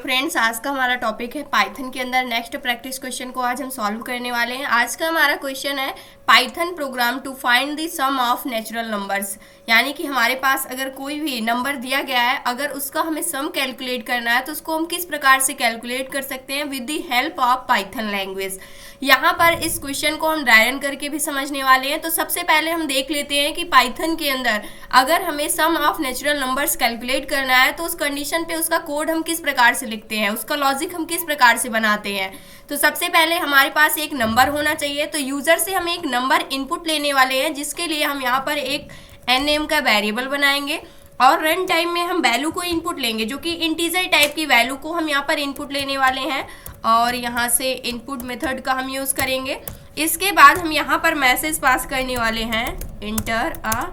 Friends, आज का हमारा टॉपिक है पाइथन के अंदर नेक्स्ट प्रैक्टिस क्वेश्चन को आज हम सॉल्व करने वाले हैं। आज का हमारा क्वेश्चन है Python program to find the sum of natural numbers. यानी कि हमारे पास अगर कोई भी नंबर दिया गया है, अगर उसका हमें सम कैलकुलेट करना है तो उसको हम किस प्रकार से कैलकुलेट कर सकते हैं with the help of Python language. यहाँ पर इस क्वेश्चन को हम ड्राई रन करके भी समझने वाले हैं। तो सबसे पहले हम देख लेते हैं कि पाइथन के अंदर अगर हमें सम ऑफ नेचुरल नंबर्स कैलकुलेट करना है तो उस कंडीशन पे उसका कोड हम किस प्रकार से लिखते हैं, उसका लॉजिक हम किस प्रकार से बनाते हैं। तो सबसे पहले हमारे पास एक नंबर होना चाहिए। तो यूजर से हम एक नंबर इनपुट लेने वाले हैं, जिसके लिए हम यहाँ पर एक एन नेम का वेरिएबल बनाएंगे और रन टाइम में हम वैल्यू को इनपुट लेंगे, जो कि इंटीजर टाइप की वैल्यू को हम यहाँ पर इनपुट लेने वाले हैं और यहाँ से इनपुट मेथड का हम यूज़ करेंगे। इसके बाद हम यहाँ पर मैसेज पास करने वाले हैं इंटर अ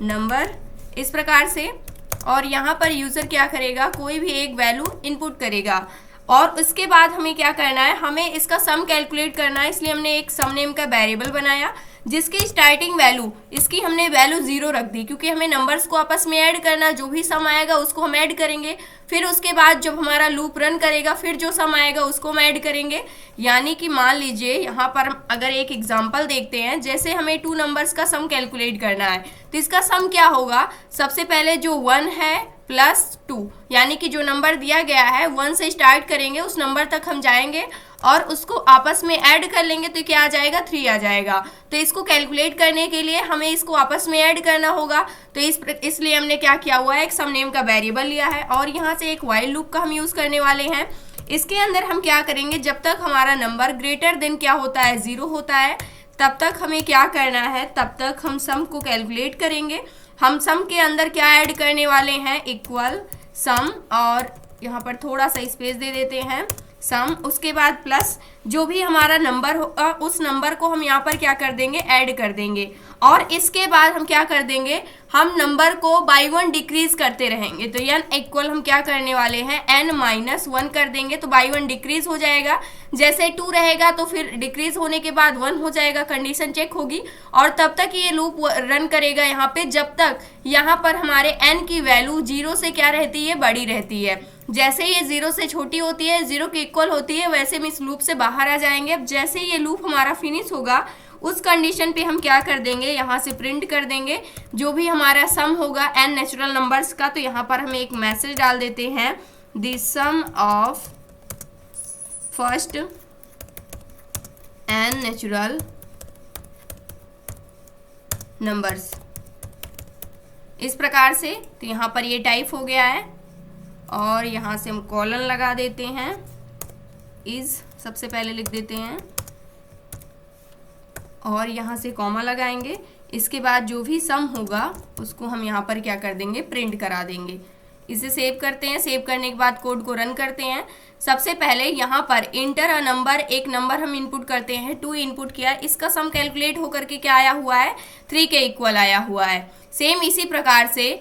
नंबर, इस प्रकार से। और यहाँ पर यूज़र क्या करेगा, कोई भी एक वैल्यू इनपुट करेगा और उसके बाद हमें क्या करना है, हमें इसका सम कैलकुलेट करना है। इसलिए हमने एक सम नेम का वेरिएबल बनाया जिसकी स्टार्टिंग वैल्यू, इसकी हमने वैल्यू 0 रख दी, क्योंकि हमें नंबर्स को आपस में ऐड करना, जो भी सम आएगा उसको हम ऐड करेंगे। फिर उसके बाद जब हमारा लूप रन करेगा फिर जो सम आएगा उसको हम ऐड करेंगे। यानी कि मान लीजिए यहाँ पर अगर एक एग्जांपल देखते हैं, जैसे हमें 2 नंबर्स का सम कैलकुलेट करना है तो इसका सम क्या होगा, सबसे पहले जो 1 है प्लस 2, यानी कि जो नंबर दिया गया है 1 से स्टार्ट करेंगे, उस नंबर तक हम जाएंगे और उसको आपस में ऐड कर लेंगे तो क्या आ जाएगा, 3 आ जाएगा। तो इसको कैलकुलेट करने के लिए हमें इसको आपस में ऐड करना होगा। तो इसलिए हमने क्या किया हुआ है, एक सम नेम का वेरिएबल लिया है और यहाँ से एक व्हाइल लूप का हम यूज़ करने वाले हैं। इसके अंदर हम क्या करेंगे, जब तक हमारा नंबर ग्रेटर देन क्या होता है, 0 होता है, तब तक हमें क्या करना है, तब तक हम सम को कैलकुलेट करेंगे। हम सम के अंदर क्या ऐड करने वाले हैं, इक्वल सम, और यहाँ पर थोड़ा सा स्पेस दे देते हैं, सम, उसके बाद प्लस जो भी हमारा नंबर होगा उस नंबर को हम यहाँ पर क्या कर देंगे, ऐड कर देंगे। और इसके बाद हम क्या कर देंगे, हम नंबर को बाई 1 डिक्रीज करते रहेंगे। तो n इक्वल हम क्या करने वाले हैं, n-1 कर देंगे तो बाई 1 डिक्रीज हो जाएगा। जैसे 2 रहेगा तो फिर डिक्रीज होने के बाद 1 हो जाएगा, कंडीशन चेक होगी और तब तक ये लूप रन करेगा यहाँ पे, जब तक यहाँ पर हमारे n की वैल्यू 0 से क्या रहती है, बड़ी रहती है। जैसे ये 0 से छोटी होती है, 0 के इक्वल होती है, वैसे हम इस लूप से बाहर आ जाएंगे। अब जैसे ये लूप हमारा फिनिश होगा उस कंडीशन पे हम क्या कर देंगे, यहाँ से प्रिंट कर देंगे जो भी हमारा सम होगा n नेचुरल नंबर्स का। तो यहाँ पर हम एक मैसेज डाल देते हैं, the sum of first n natural numbers, इस प्रकार से। तो यहाँ पर ये टाइप हो गया है और यहाँ से हम कॉलन लगा देते हैं, इज सबसे पहले लिख देते हैं और यहाँ से कॉमा लगाएंगे। इसके बाद जो भी सम होगा उसको हम यहाँ पर क्या कर देंगे, प्रिंट करा देंगे। इसे सेव करते हैं, सेव करने के बाद कोड को रन करते हैं। सबसे पहले यहाँ पर इंटर अ नंबर, एक नंबर हम इनपुट करते हैं, 2 इनपुट किया, इसका सम कैलकुलेट होकर के क्या आया हुआ है, 3 के इक्वल आया हुआ है। सेम इसी प्रकार से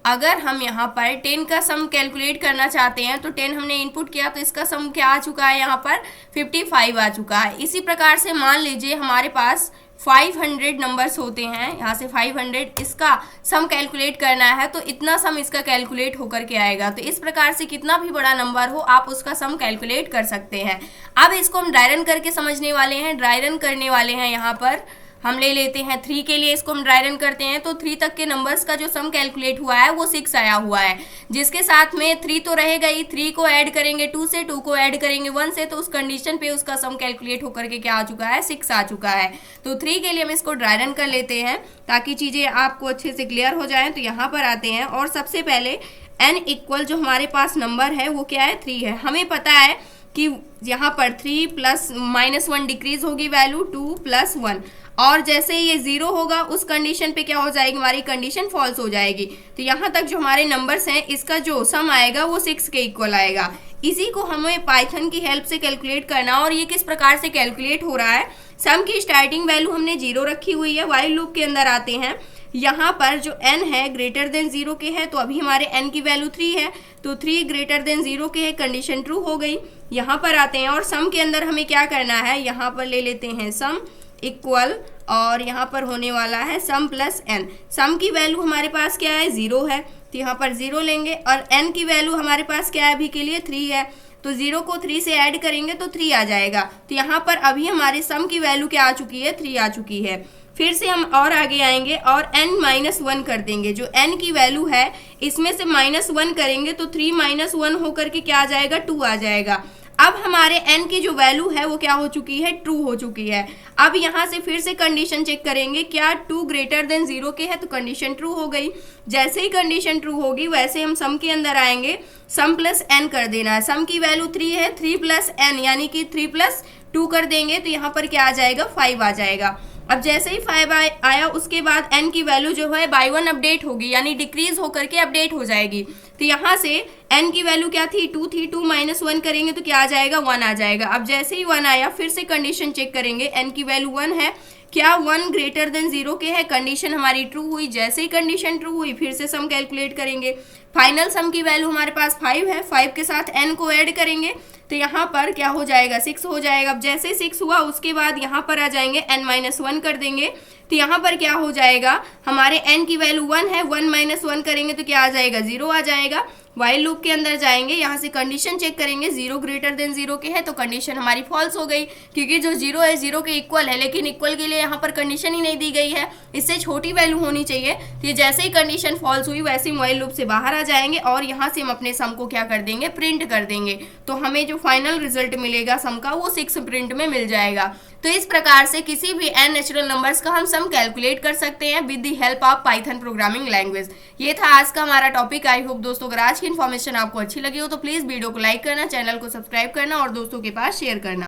अगर हम यहाँ पर 10 का सम कैलकुलेट करना चाहते हैं तो 10 हमने इनपुट किया तो इसका सम क्या आ चुका है, यहाँ पर 55 आ चुका है। इसी प्रकार से मान लीजिए हमारे पास 500 नंबर्स होते हैं, यहाँ से 500, इसका सम कैलकुलेट करना है तो इतना सम इसका कैलकुलेट होकर के आएगा। तो इस प्रकार से कितना भी बड़ा नंबर हो आप उसका सम कैलकुलेट कर सकते हैं। अब इसको हम ड्राई रन करके समझने वाले हैं। ड्राई रन करने वाले हैं, यहाँ पर हम ले लेते हैं 3 के लिए, इसको हम ड्राई रन करते हैं। तो 3 तक के नंबर्स का जो सम कैलकुलेट हुआ है वो 6 आया हुआ है, जिसके साथ में 3 तो रहेगा ही, 3 को ऐड करेंगे 2 से, 2 को ऐड करेंगे 1 से, तो उस कंडीशन पे उसका सम कैलकुलेट होकर के क्या आ चुका है, 6 आ चुका है। तो 3 के लिए हम इसको ड्राई रन कर लेते हैं ताकि चीज़ें आपको अच्छे से क्लियर हो जाएं। तो यहाँ पर आते हैं और सबसे पहले n इक्वल जो हमारे पास नंबर है वो क्या है, 3 है। हमें पता है कि यहाँ पर 3 प्लस -1 डिक्रीज होगी वैल्यू, 2 प्लस 1, और जैसे ये 0 होगा उस कंडीशन पे क्या हो जाएगी, हमारी कंडीशन फॉल्स हो जाएगी। तो यहाँ तक जो हमारे नंबर्स हैं इसका जो सम आएगा वो 6 के इक्वल आएगा। इसी को हमें पाइथन की हेल्प से कैलकुलेट करना, और ये किस प्रकार से कैलकुलेट हो रहा है, सम की स्टार्टिंग वैल्यू हमने 0 रखी हुई है। व्हाइल लूप के अंदर आते हैं, यहाँ पर जो n है ग्रेटर देन 0 के है, तो अभी हमारे n की वैल्यू 3 है, तो 3 ग्रेटर देन 0 के है, कंडीशन ट्रू हो गई। यहाँ पर आते हैं और सम के अंदर हमें क्या करना है, यहाँ पर ले लेते हैं सम, इक्वल, और यहाँ पर होने वाला है सम प्लस एन। सम की वैल्यू हमारे पास क्या है, 0 है, तो यहाँ पर 0 लेंगे, और एन की वैल्यू हमारे पास क्या है अभी के लिए, 3 है, तो 0 को 3 से ऐड करेंगे तो 3 आ जाएगा। तो यहाँ पर अभी हमारे सम की वैल्यू क्या आ चुकी है, 3 आ चुकी है। फिर से हम और आगे आएंगे और n-1 कर देंगे। जो n की वैल्यू है इसमें से -1 करेंगे तो 3 - 1 होकर के क्या आ जाएगा, 2 आ जाएगा। अब हमारे n की जो वैल्यू है वो क्या हो चुकी है, ट्रू हो चुकी है। अब यहाँ से फिर से कंडीशन चेक करेंगे, क्या 2 ग्रेटर देन 0 के है, तो कंडीशन ट्रू हो गई। जैसे ही कंडीशन ट्रू होगी वैसे हम सम के अंदर आएंगे, सम प्लस n कर देना है। सम की वैल्यू 3 है, 3 + n यानी कि 3 + 2 कर देंगे तो यहाँ पर क्या आ जाएगा, 5 आ जाएगा। अब जैसे ही 5 आया उसके बाद n की वैल्यू जो है बाय 1 अपडेट होगी, यानी डिक्रीज होकर के अपडेट हो जाएगी। तो यहाँ से n की वैल्यू क्या थी, 2 थी, 2 - 1 करेंगे तो क्या आ जाएगा, 1 आ जाएगा। अब जैसे ही 1 आया फिर से कंडीशन चेक करेंगे, n की वैल्यू 1 है, क्या 1 ग्रेटर देन 0 के है, कंडीशन हमारी ट्रू हुई। जैसे ही कंडीशन ट्रू हुई फिर से सम कैलकुलेट करेंगे, फाइनल सम की वैल्यू हमारे पास 5 है, 5 के साथ n को ऐड करेंगे तो यहाँ पर क्या हो जाएगा, 6 हो जाएगा। अब जैसे 6 हुआ उसके बाद यहाँ पर आ जाएंगे, n-1 कर देंगे तो यहाँ पर क्या हो जाएगा, हमारे n की वैल्यू 1 है, 1 - 1 करेंगे तो क्या आ जाएगा, 0 आ जाएगा। वाइल लूप के अंदर जाएंगे, यहाँ से कंडीशन चेक करेंगे, 0 ग्रेटर देन 0 के है तो कंडीशन हमारी फॉल्स हो गई, क्योंकि जो 0 है 0 के इक्वल है, लेकिन इक्वल के लिए यहाँ पर कंडीशन ही नहीं दी गई है, इससे छोटी वैल्यू होनी चाहिए। तो ये जैसे ही कंडीशन फॉल्स हुई वैसे ही वाइल लूप से बाहर आ जाएंगे और यहाँ से हम अपने सम को क्या कर देंगे, प्रिंट कर देंगे। तो हमें जो फाइनल रिजल्ट मिलेगा सम का वो 6 प्रिंट में मिल जाएगा। तो इस प्रकार से किसी भी n नेचुरल नंबर्स का हम सम कैलकुलेट कर सकते हैं with the help of Python programming language. ये था आज का हमारा टॉपिक। आई होप दोस्तों अगर आज की इन्फॉर्मेशन आपको अच्छी लगी हो तो प्लीज वीडियो को लाइक करना, चैनल को सब्सक्राइब करना और दोस्तों के पास शेयर करना।